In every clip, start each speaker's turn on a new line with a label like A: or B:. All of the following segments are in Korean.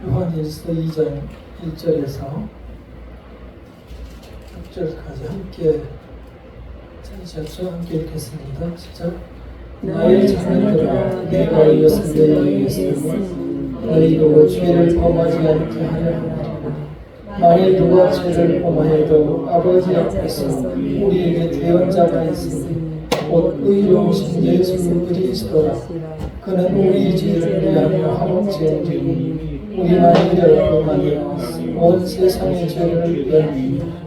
A: 요한일서 2장 1절에서 6절까지 함께 찾으셨죠? 함께 읽겠습니다. 시작. 나의 자녀들아, 내가 이것을 너희에게 쓰니 너희도 죄를 범하지 않게 하려 함이라. 만일 누가 죄를 범하여도 아버지 앞에서 우리에게 대언자가 있으니 곧 의로우신 예수 그리스도라. 그는 우리 죄를 위하여 한없지니 우리만이 되었고 아니라 온 세상의 죄를 위하여.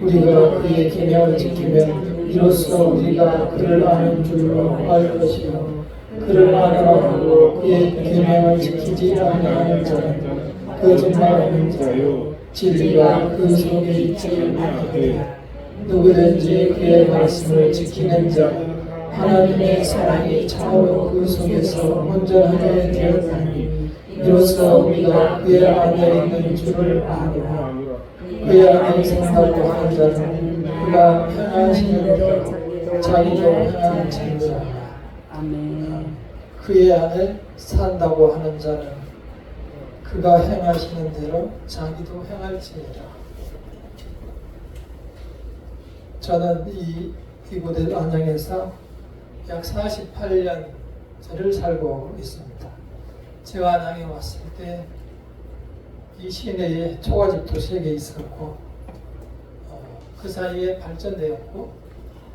A: 우리가 그의 계명을 지키면 이로써 우리가 그를 아는 줄로 알 것이요 그를 아노라고 그의 계명을 지키지 아니하는 자는 거짓말하는 자요 진리가 그 속에 있지 못하되 누구든지 그의 말씀을 지키는 자 하나님의 사랑이 참으로 그 속에서 온전하게 되었나니 이로써 우리가 그의 안에 있는 줄을 아노라. 그의 안에 산다고 하는 자는 그가 행하시는 대로 자기도 행하시리라. 그의 안에 산다고 하는 자는 그가 행하시는 대로 자기도 행할지니라. 저는 이곳에 안양에서 약 48년째를 살고 있습니다. 제가 안양에 왔을 때 이 시내에 초가집도 3개 있었고 그 사이에 발전되었고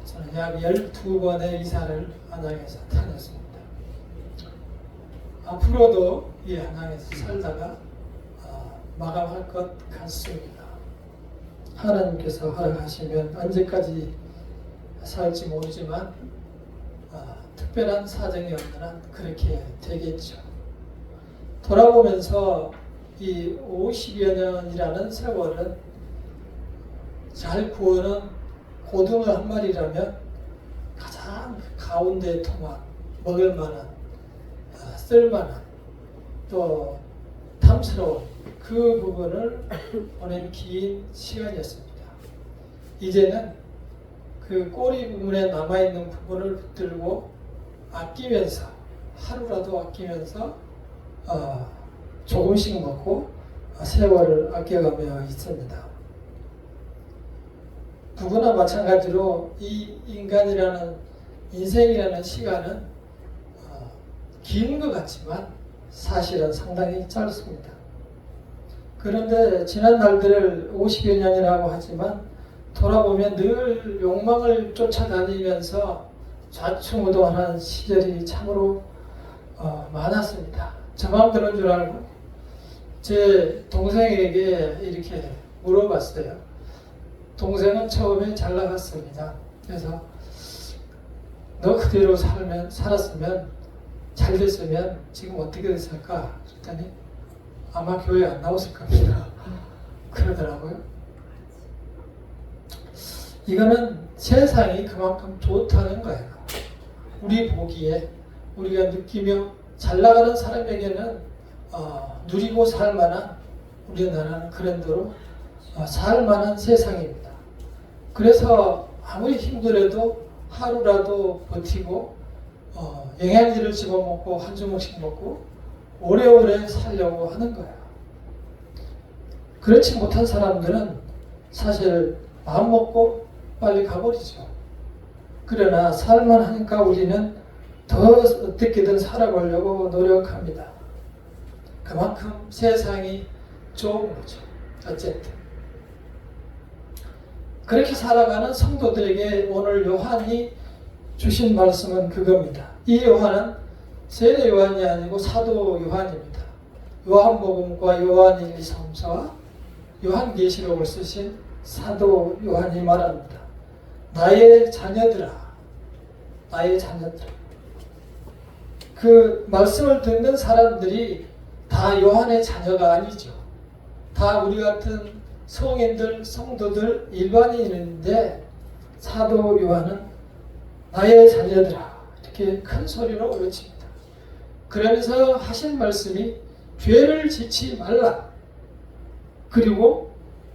A: 저는 약 12번의 이사를 안양에서 다녔습니다. 앞으로도 이 안양에서 살다가 마감할 것 같습니다. 하나님께서 허락하시면 언제까지 살지 모르지만 특별한 사정이 없는 한 그렇게 되겠죠. 돌아보면서 이 50여 년이라는 세월은 잘 구워는 고등어 한 마리라면 가장 가운데 통한 먹을 만한 쓸만한 또 탐스러운 그 부분을 보낸 긴 시간이었습니다. 이제는 그 꼬리 부분에 남아있는 부분을 붙들고 아끼면서 하루라도 아끼면서 조금씩 먹고 세월을 아껴가며 있습니다. 누구나 마찬가지로 이 인생이라는 시간은 긴 것 같지만 사실은 상당히 짧습니다. 그런데 지난 날들을 50여 년이라고 하지만 돌아보면 늘 욕망을 쫓아다니면서 좌충우돌하는 시절이 참으로 많았습니다. 저만 그런 줄 알고 제 동생에게 이렇게 물어봤어요. 동생은 처음에 잘 나갔습니다. 그래서 너 그대로 살았으면 잘 됐으면 지금 어떻게 됐을까? 그랬더니 아마 교회 안 나왔을 겁니다. 그러더라고요. 이거는 세상이 그만큼 좋다는 거예요. 우리 보기에 우리가 느끼며 잘 나가는 사람에게는 누리고 살만한 우리나라는 그런 대로 살만한 세상입니다. 그래서 아무리 힘들어도 하루라도 버티고 영양제를 집어먹고 한 주먹씩 먹고 오래오래 살려고 하는 거예요. 그렇지 못한 사람들은 사실 마음 먹고 빨리 가버리죠. 그러나 살만 하니까 우리는 더 어떻게든 살아보려고 노력합니다. 그만큼 세상이 좋은 거죠. 어쨌든 그렇게 살아가는 성도들에게 오늘 요한이 주신 말씀은 그겁니다. 이 요한은 세례 요한이 아니고 사도 요한입니다. 요한복음과 요한 1, 2, 3서와 요한계시록을 쓰신 사도 요한이 말합니다. 나의 자녀들아, 나의 자녀들아. 그 말씀을 듣는 사람들이 다 요한의 자녀가 아니죠. 다 우리 같은 성인들, 성도들, 일반인인데 사도 요한은 나의 자녀들아 이렇게 큰 소리로 외칩니다. 그러면서 하신 말씀이 죄를 짓지 말라. 그리고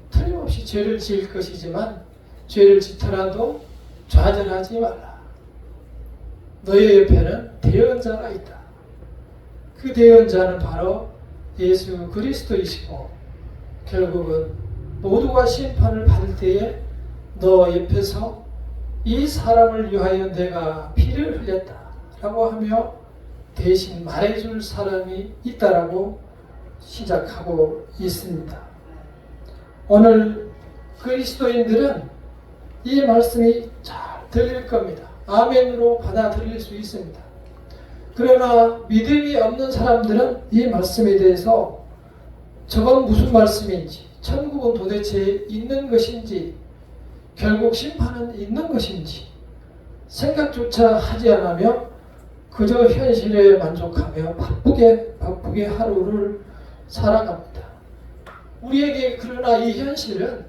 A: 틀림없이 죄를 지을 것이지만 죄를 짓더라도 좌절하지 말라. 너의 옆에는 대언자가 있다. 그 대언자는 바로 예수 그리스도이시고 결국은 모두가 심판을 받을 때에 너 옆에서 이 사람을 위하여 내가 피를 흘렸다라고 하며 대신 말해줄 사람이 있다라고 시작하고 있습니다. 오늘 그리스도인들은 이 말씀이 잘 들릴 겁니다. 아멘으로 받아들일 수 있습니다. 그러나 믿음이 없는 사람들은 이 말씀에 대해서 저건 무슨 말씀인지, 천국은 도대체 있는 것인지, 결국 심판은 있는 것인지 생각조차 하지 않으며 그저 현실에 만족하며 바쁘게 하루를 살아갑니다. 우리에게 그러나 이 현실은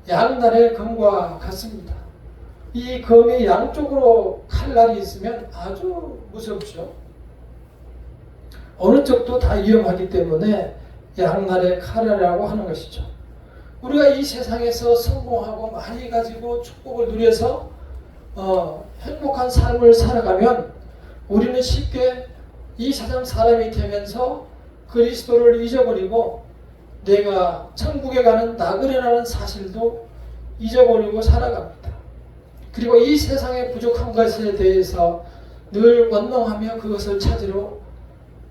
A: 양날의 검과 같습니다. 이 검이 양쪽으로 칼날이 있으면 아주 무섭죠. 어느 쪽도 다 위험하기 때문에 양날의 칼이라고 하는 것이죠. 우리가 이 세상에서 성공하고 많이 가지고 축복을 누려서 행복한 삶을 살아가면 우리는 쉽게 이 세상 사람이 되면서 그리스도를 잊어버리고 내가 천국에 가는 나그네라는 사실도 잊어버리고 살아갑니다. 그리고 이 세상의 부족한 것에 대해서 늘 원망하며 그것을 찾으러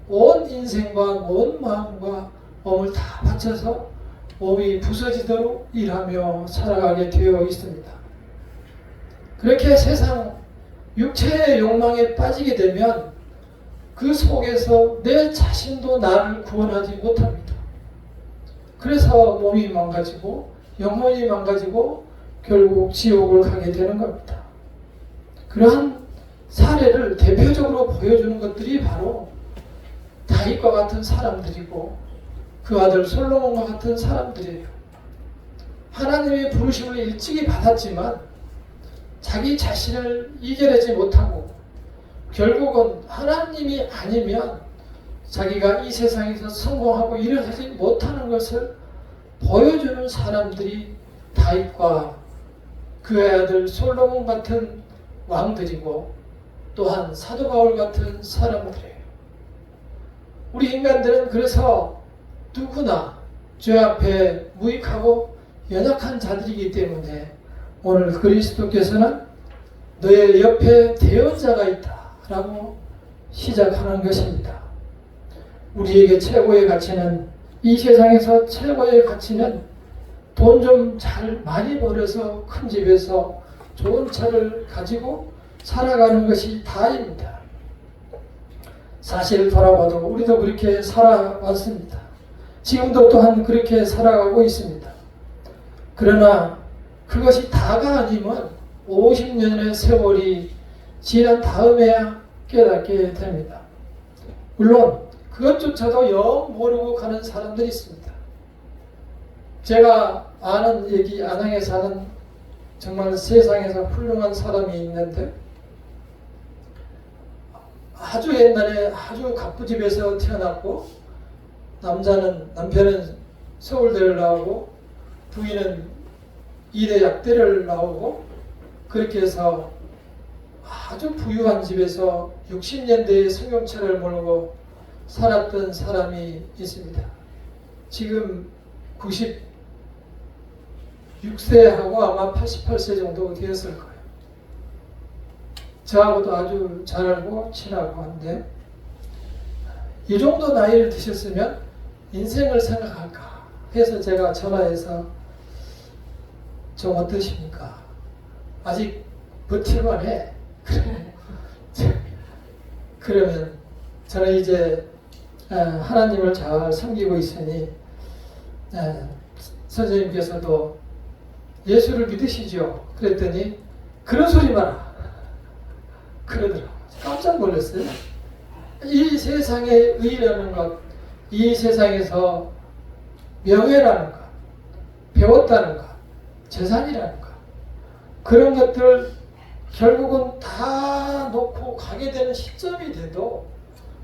A: 온 인생과 온 마음과 몸을 다 바쳐서 몸이 부서지도록 일하며 살아가게 되어 있습니다. 그렇게 세상 육체의 욕망에 빠지게 되면 그 속에서 내 자신도 나를 구원하지 못합니다. 그래서 몸이 망가지고 영혼이 망가지고 결국 지옥을 가게 되는 겁니다. 그러한 사례를 대표적으로 보여주는 것들이 바로 다윗과 같은 사람들이고 그 아들 솔로몬과 같은 사람들이에요. 하나님의 부르심을 일찍이 받았지만 자기 자신을 이겨내지 못하고 결국은 하나님이 아니면 자기가 이 세상에서 성공하고 일어서지 못하는 것을 보여주는 사람들이 다윗과 그의 아들 솔로몬 같은 왕들이고 또한 사도 바울 같은 사람들이에요. 우리 인간들은 그래서 누구나 죄 앞에 무익하고 연약한 자들이기 때문에 오늘 그리스도께서는 너의 옆에 대언자가 있다라고 시작하는 것입니다. 우리에게 최고의 가치는 이 세상에서 최고의 가치는 돈 좀 잘 많이 벌어서 큰 집에서 좋은 차를 가지고 살아가는 것이 다입니다. 사실 돌아봐도 우리도 그렇게 살아왔습니다. 지금도 또한 그렇게 살아가고 있습니다. 그러나 그것이 다가 아니면 50년의 세월이 지난 다음에야 깨닫게 됩니다. 물론 그것조차도 영 모르고 가는 사람들이 있습니다. 제가 아는 여기 안양에 사는 정말 세상에서 훌륭한 사람이 있는데 아주 옛날에 아주 갑부집에서 태어났고 남편은 서울대를 나오고 부인은 이대 약대를 나오고 그렇게 해서 아주 부유한 집에서 60년대에 승용차를 몰고 살았던 사람이 있습니다. 지금 96세하고 아마 88세 정도 되었을 거예요. 저하고도 아주 잘 알고 친하고 한데 이 정도 나이를 드셨으면 인생을 생각할까 해서 제가 전화해서 좀 어떠십니까? 아직 버틸만 해. 그러면 저는 이제 하나님을 잘 섬기고 있으니 선생님께서도 예수를 믿으시죠? 그랬더니 그런 소리 마라 그러더라고요. 깜짝 놀랐어요. 이 세상의 의라는 것, 이 세상에서 명예라는 것, 배웠다는 것, 재산이라는 것, 그런 것들 결국은 다 놓고 가게 되는 시점이 돼도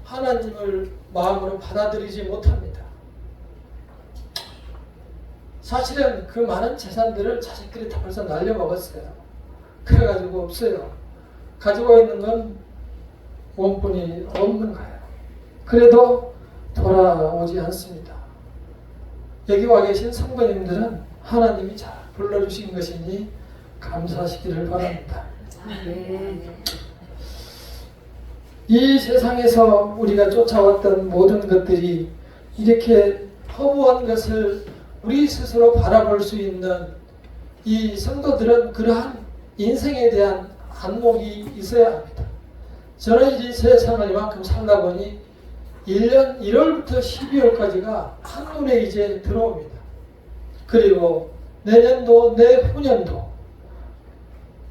A: 하나님을 마음으로 받아들이지 못합니다. 사실은 그 많은 재산들을 자식들이 다 벌써 날려먹었어요. 그래가지고 없어요. 가지고 있는 건 원뿐이 없는 거예요. 그래도 돌아오지 않습니다. 여기 와 계신 성도님들은 하나님이 잘 불러주신 것이니 감사하시기를 바랍니다. 이 세상에서 우리가 쫓아왔던 모든 것들이 이렇게 허무한 것을 우리 스스로 바라볼 수 있는 이 성도들은 그러한 인생에 대한 안목이 있어야 합니다. 저는 이 세상을 이만큼 살다 보니 1년 1월부터 12월까지가 한눈에 이제 들어옵니다. 그리고 내년도 내후년도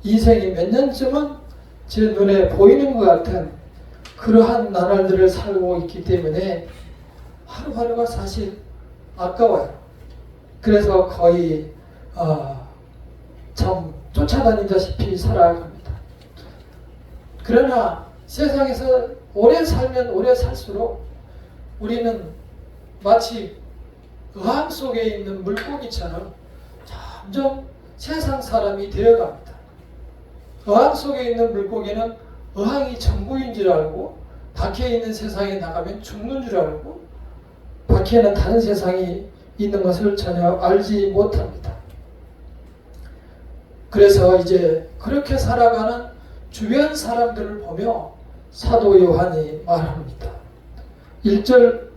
A: 인생이 몇 년쯤은 제 눈에 보이는 것 같은 그러한 나날들을 살고 있기 때문에 하루하루가 사실 아까워요. 그래서 거의 참 쫓아다니다시피 살아갑니다. 그러나 세상에서 오래 살면 오래 살수록 우리는 마치 어항 속에 있는 물고기처럼 점점 세상 사람이 되어갑니다. 어항 속에 있는 물고기는 어항이 전부인 줄 알고 밖에 있는 세상에 나가면 죽는 줄 알고 밖에는 다른 세상이 있는 것을 전혀 알지 못합니다. 그래서 이제 그렇게 살아가는 주변 사람들을 보며 사도 요한이 말합니다. 1장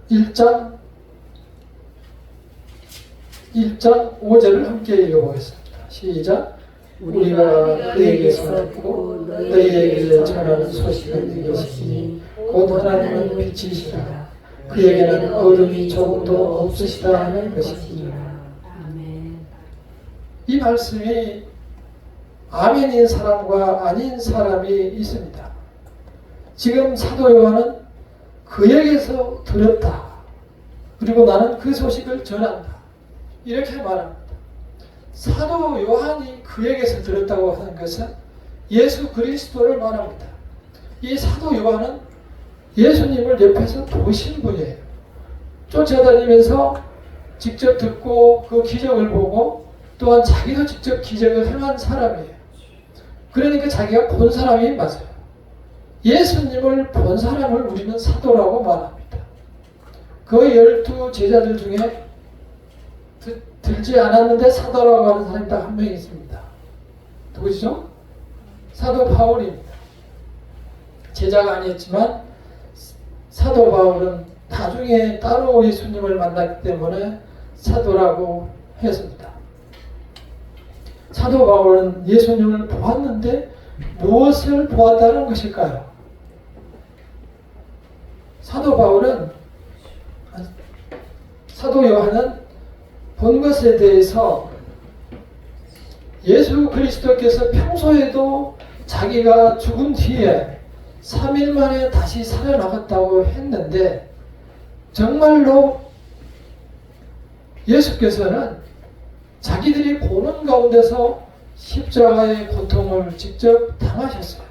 A: 5절을 함께 읽어보겠습니다. 시작. 우리가 그에게서 듣고 너희에게 전하는 소식은 이것이니 곧 하나님은 빛이시라. 그에게는 어둠이 조금도 없으시다 하는 것이니라. 이 말씀이 아멘인 사람과 아닌 사람이 있습니다. 지금 사도 요한은 그에게서 들었다. 그리고 나는 그 소식을 전한다. 이렇게 말합니다. 사도 요한이 그에게서 들었다고 하는 것은 예수 그리스도를 말합니다. 이 사도 요한은 예수님을 옆에서 보신 분이에요. 쫓아다니면서 직접 듣고 그 기적을 보고 또한 자기도 직접 기적을 행한 사람이에요. 그러니까 자기가 본 사람이 맞아요. 예수님을 본 사람을 우리는 사도라고 말합니다. 그 12 제자들 중에 들지 않았는데 사도라고 하는 사람이 딱 한 명 있습니다. 누구시죠? 사도 바울입니다. 제자가 아니었지만 사도 바울은 나중에 따로 예수님을 만났기 때문에 사도라고 했습니다. 사도 바울은 예수님을 보았는데 무엇을 보았다는 것일까요? 사도 요한은 본 것에 대해서 예수 그리스도께서 평소에도 자기가 죽은 뒤에 3일 만에 다시 살아나갔다고 했는데 정말로 예수께서는 자기들이 보는 가운데서 십자가의 고통을 직접 당하셨어요.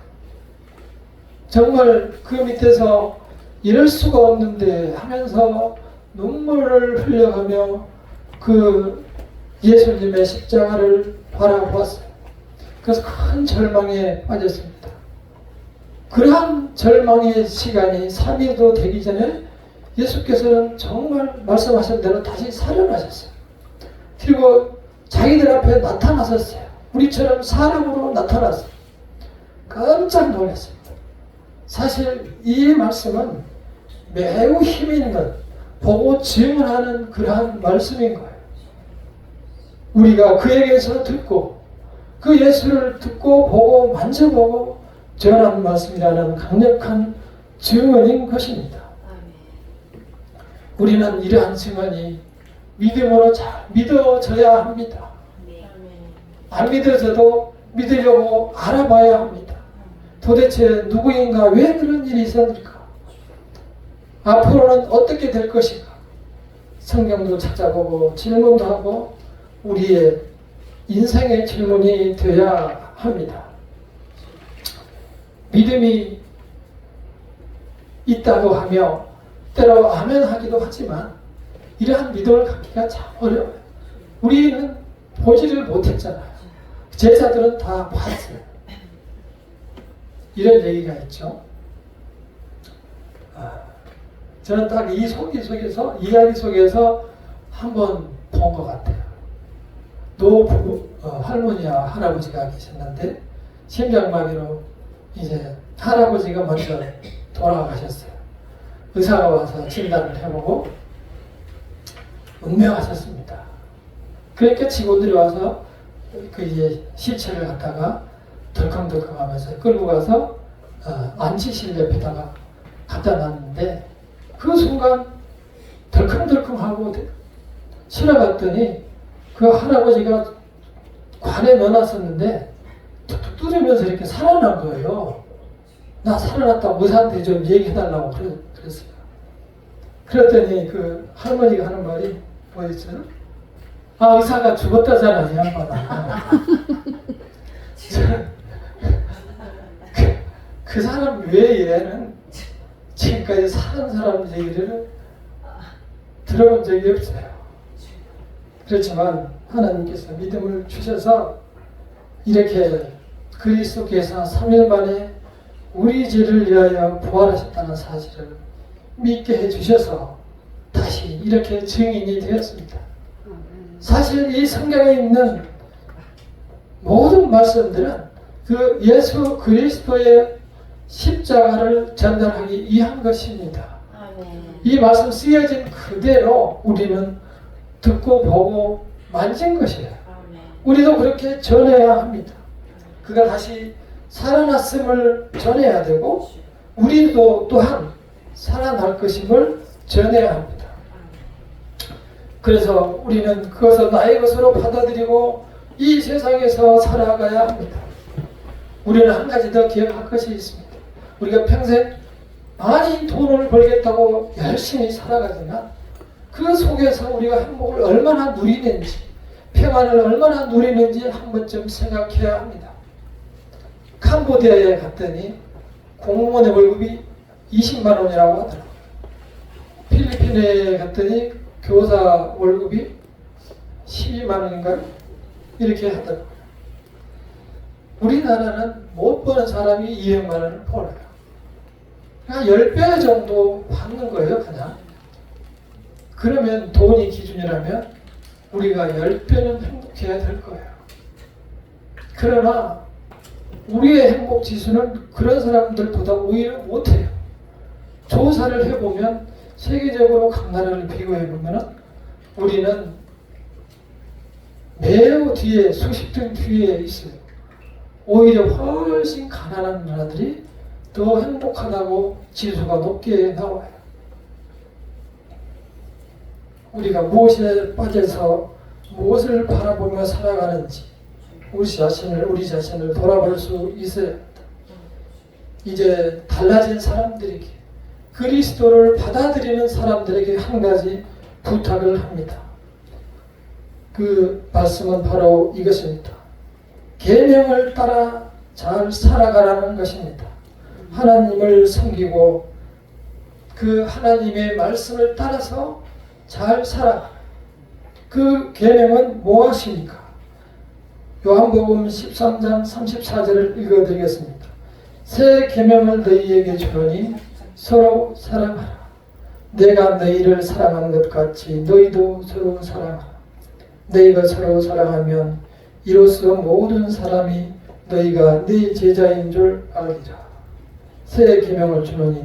A: 정말 그 밑에서 이럴 수가 없는데 하면서 눈물을 흘려가며 그 예수님의 십자가를 바라보았어요. 그래서 큰 절망에 빠졌습니다. 그러한 절망의 시간이 3일도 되기 전에 예수께서는 정말 말씀하신 대로 다시 살아나셨어요. 그리고 자기들 앞에 나타나셨어요. 우리처럼 사람으로 나타났어요. 깜짝 놀랐습니다. 사실 이 말씀은 매우 힘 있는 보고 증언하는 그러한 말씀인 거예요. 우리가 그에게서 듣고 그 예수를 듣고 보고 만져보고 전한 말씀이라는 강력한 증언인 것입니다. 우리는 이러한 증언이 믿음으로 잘 믿어져야 합니다. 안 믿어져도 믿으려고 알아봐야 합니다. 도대체 누구인가? 왜 그런 일이 있었을까? 앞으로는 어떻게 될 것인가? 성경도 찾아보고 질문도 하고 우리의 인생의 질문이 되어야 합니다. 믿음이 있다고 하며 때로 아멘 하기도 하지만 이러한 믿음을 갖기가 참 어려워요. 우리는 보지를 못했잖아요. 제자들은 다 봤어요. 이런 얘기가 있죠. 저는 딱 이 이야기 속에서 한번 본 것 같아요. 할머니와 할아버지가 계셨는데 심장마비로 이제 할아버지가 먼저 돌아가셨어요. 의사가 와서 진단을 해보고 운명하셨습니다. 그러니까 직원들이 와서 그 이제 시체를 갖다가 덜컹덜컹하면서 끌고 가서 안치실 옆에다가 갖다 놨는데 그 순간 덜컹덜컹하고 실어갔더니 그 할아버지가 관에 넣어놨었는데 툭툭 뚫으면서 이렇게 살아난 거예요. 나 살아났다고 의사한테 좀 얘기해달라고 그랬어요. 그랬더니 그 할머니가 하는 말이 뭐였죠? 아, 의사가 죽었다잖아, 이 양반아. 그 사람 외에는 지금까지 사는 사람 얘기를 들어본 적이 없어요. 그렇지만 하나님께서 믿음을 주셔서 이렇게 그리스도께서 3일 만에 우리 죄를 위하여 부활하셨다는 사실을 믿게 해주셔서 다시 이렇게 증인이 되었습니다. 사실 이 성경에 있는 모든 말씀들은 그 예수 그리스도의 십자가를 전달하기 위한 것입니다. 이 말씀 쓰여진 그대로 우리는 듣고 보고 만진 것이에요. 우리도 그렇게 전해야 합니다. 그가 다시 살아났음을 전해야 되고 우리도 또한 살아날 것임을 전해야 합니다. 그래서 우리는 그것을 나의 것으로 받아들이고 이 세상에서 살아가야 합니다. 우리는 한 가지 더 기억할 것이 있습니다. 우리가 평생 많이 돈을 벌겠다고 열심히 살아가지만 그 속에서 우리가 행복을 얼마나 누리는지, 평안을 얼마나 누리는지 한 번쯤 생각해야 합니다. 캄보디아에 갔더니 공무원의 월급이 20만 원이라고 하더라고요. 필리핀에 갔더니 교사 월급이 12만 원인가요? 이렇게 하더라고요. 우리나라는 못 버는 사람이 200만 원을 벌어요. 그냥 10배 정도 받는 거예요, 그냥. 그러면 돈이 기준이라면 우리가 10배는 행복해야 될 거예요. 그러나 우리의 행복 지수는 그런 사람들보다 오히려 못해요. 조사를 해보면 세계적으로 각 나라를 비교해보면 우리는 매우 뒤에 수십 등 뒤에 있어요. 오히려 훨씬 가난한 나라들이 더 행복하다고 지수가 높게 나와요. 우리가 무엇에 빠져서 무엇을 바라보며 살아가는지 우리 자신을 돌아볼 수 있어야 합니다. 이제 달라진 사람들에게 그리스도를 받아들이는 사람들에게 한 가지 부탁을 합니다. 그 말씀은 바로 이것입니다. 계명을 따라 잘 살아가라는 것입니다. 하나님을 섬기고 그 하나님의 말씀을 따라서 잘 살아가. 그 계명은 무엇입니까? 요한복음 13장 34절을 읽어드리겠습니다. 새 계명을 너희에게 주노니 서로 사랑하라. 내가 너희를 사랑하는 것 같이 너희도 서로 사랑하라. 너희가 서로 사랑하면 이로써 모든 사람이 너희가 네 제자인 줄 알리라. 새 계명을 주노니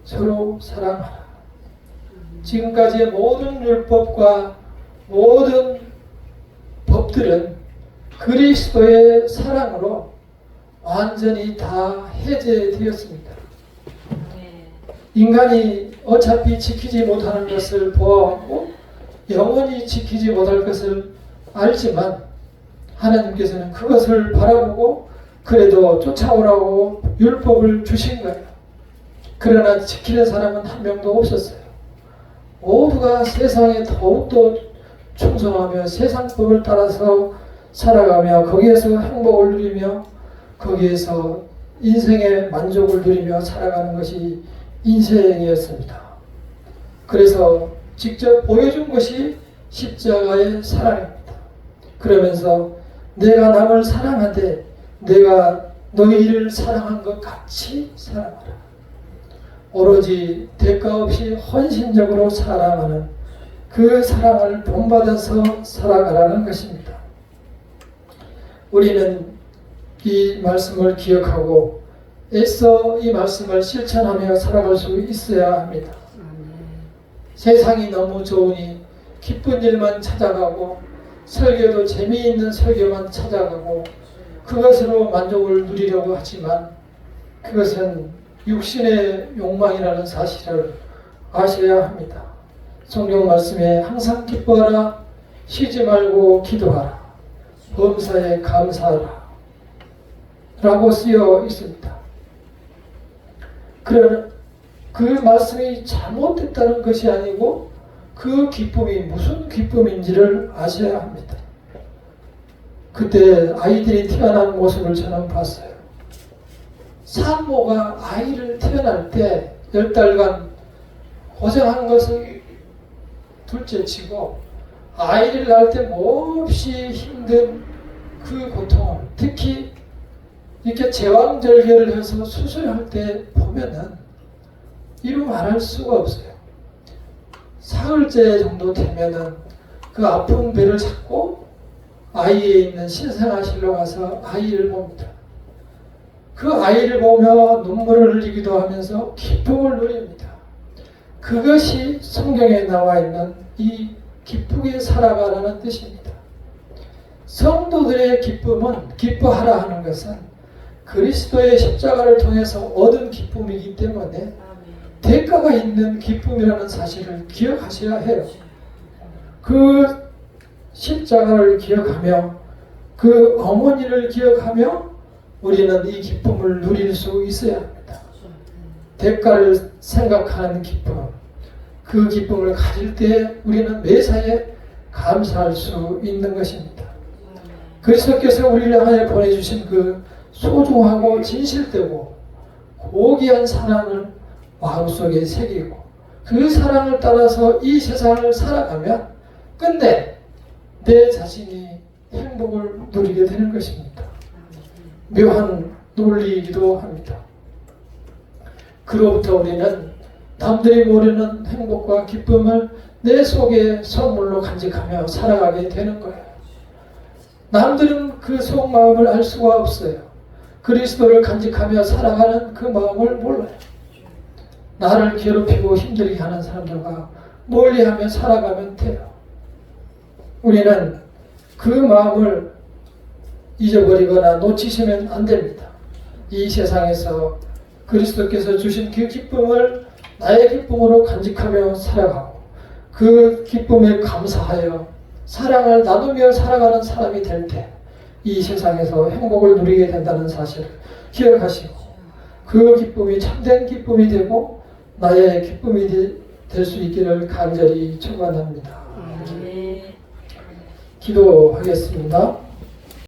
A: 서로 사랑하라. 지금까지의 모든 율법과 모든 법들은 그리스도의 사랑으로 완전히 다 해제되었습니다. 인간이 어차피 지키지 못하는 것을 보아왔고 영원히 지키지 못할 것을 알지만 하나님께서는 그것을 바라보고 그래도 쫓아오라고 율법을 주신 거예요. 그러나 지키는 사람은 한 명도 없었어요. 모두가 세상에 더욱더 충성하며 세상법을 따라서 살아가며 거기에서 행복을 누리며 거기에서 인생의 만족을 누리며 살아가는 것이 인생이었습니다. 그래서 직접 보여준 것이 십자가의 사랑입니다. 그러면서 내가 남을 사랑하되 내가 너희를 사랑한 것 같이 사랑하라. 오로지 대가 없이 헌신적으로 사랑하는 그 사랑을 본받아서 살아가라는 것입니다. 우리는 이 말씀을 기억하고 애써 이 말씀을 실천하며 살아갈 수 있어야 합니다. 세상이 너무 좋으니 기쁜 일만 찾아가고 설교도 재미있는 설교만 찾아가고 그것으로 만족을 누리려고 하지만 그것은 육신의 욕망이라는 사실을 아셔야 합니다. 성경 말씀에 항상 기뻐하라, 쉬지 말고 기도하라, 범사에 감사하라 라고 쓰여 있습니다. 그러나 그 말씀이 잘못됐다는 것이 아니고 그 기쁨이 무슨 기쁨인지를 아셔야 합니다. 그때 아이들이 태어난 모습을 저는 봤어요. 산모가 아이를 태어날 때 10달간 고생한 것을 둘째치고 아이를 낳을 때 몹시 힘든 그 고통을 특히 이렇게 제왕절개를 해서 수술할 때 보면은 이루 말할 수가 없어요. 사흘째 정도 되면은 그 아픈 배를 잡고 아이에 있는 신생아실로 가서 아이를 봅니다. 그 아이를 보며 눈물을 흘리기도 하면서 기쁨을 누립니다. 그것이 성경에 나와 있는 이 기쁘게 살아가라는 뜻입니다. 성도들의 기쁨은 기뻐하라 하는 것은 그리스도의 십자가를 통해서 얻은 기쁨이기 때문에 대가가 있는 기쁨이라는 사실을 기억하셔야 해요. 그 십자가를 기억하며 그 어머니를 기억하며 우리는 이 기쁨을 누릴 수 있어야 합니다. 대가를 생각하는 기쁨, 그 기쁨을 가질 때 우리는 매사에 감사할 수 있는 것입니다. 그리스도께서 우리를 향해 보내주신 그 소중하고 진실되고 고귀한 사랑을 마음속에 새기고 그 사랑을 따라서 이 세상을 살아가면 끝내 내 자신이 행복을 누리게 되는 것입니다. 묘한 논리이기도 합니다. 그로부터 우리는 남들이 모르는 행복과 기쁨을 내 속에 선물로 간직하며 살아가게 되는 거예요. 남들은 그 속마음을 알 수가 없어요. 그리스도를 간직하며 살아가는 그 마음을 몰라요. 나를 괴롭히고 힘들게 하는 사람들과 멀리하며 살아가면 돼요. 우리는 그 마음을 잊어버리거나 놓치시면 안 됩니다. 이 세상에서 그리스도께서 주신 그 기쁨을 나의 기쁨으로 간직하며 살아가고 그 기쁨에 감사하여 사랑을 나누며 살아가는 사람이 될 때 이 세상에서 행복을 누리게 된다는 사실을 기억하시고 그 기쁨이 참된 기쁨이 되고 나의 기쁨이 될 수 있기를 간절히 축원합니다. 기도하겠습니다.